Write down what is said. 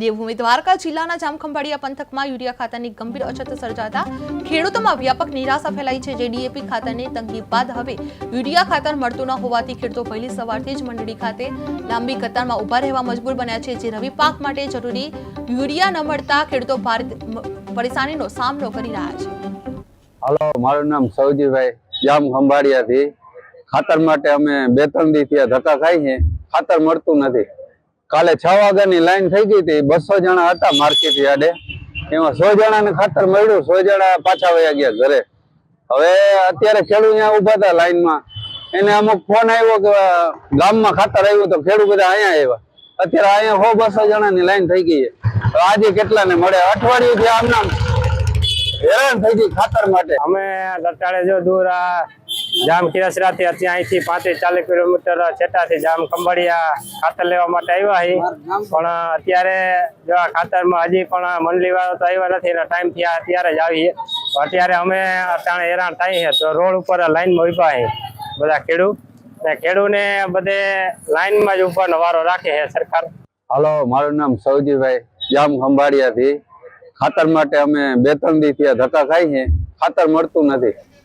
દેવભૂમિ દ્વારકા જિલ્લાના જામખંભાળિયા પંથકમાં યુરિયા ખાતરની ગંભીર અછત સર્જાતા ખેડૂતોમાં વ્યાપક નિરાશા ફેલાઈ છે। જે ડીએપી ખાતરની તંગી બાદ હવે યુરિયા ખાતર મળતું ન હોવાથી ખેડૂતો વહેલી સવારથી જ મંડળી ખાતે લાંબી કતારમાં ઊભા રહેવા મજબૂર બન્યા છે। જે રવિ પાક માટે જરૂરી યુરિયા ન મળતા ખેડૂતો ભારે પરેશાનીનો સામનો કરી રહ્યા છે। હાલો, મારું નામ સૌજીભાઈ, જામખંભાળિયાથી। ખાતર માટે અમે 2-3 દિવસથી ધક્કા ખાઈ છે, ખાતર મળતું નથી। કાલે 6 વાગ્યાની લાઈન થઈ ગઈ હતી, 200 જણા હતા માર્કેટ યાર્ડે, એમાં 100 જણાને ખાતર મળ્યું, 100 જણા પાછા વયા ગયા ઘરે। હવે અત્યારે ખેડૂત ત્યાં ઉભા હતા લાઈનમાં, એને અમુક ફોન આવ્યો કે ગામમાં ખાતર આવ્યું, તો ખેડૂત બધા અહીંયા આવ્યા। અત્યારે અહીંયા 100-200 જણાની લાઈન થઈ ગઈ છે। આજે કેટલાને મળે? અઠવાડિયુંથી આમ નામ હેરાન થઈ ગઈ ખાતર માટે। અમે લટાડે જો દૂર જામ ખીરસરાથી અહીંથી 35-40 કિલોમીટર છેટાથી જામખંભાળિયા ખાતર લેવા માટે આવ્યા છીએ, પણ અત્યારે જો ખાતરમાં હજી પણ મંડળી વાળો તો આવ્યા નથી, એના ટાઈમ થયા અત્યારે જ આવીએ। અત્યારે અમે અટાણે હેરાન થાય છે, તો રોડ ઉપર લાઈનમાં ઉભા છે બધા ખેડૂતને બધે લાઈનમાં જ ઉભાનો વારો રાખે છે સરકાર। હાલો, મારું નામ સૌજીભાઈ, જામખંભાળિયાથી। ખાતર માટે અમે 2-3 દિવસથી ધક્કા ખાઈ છે, ખાતર મળતું નથી।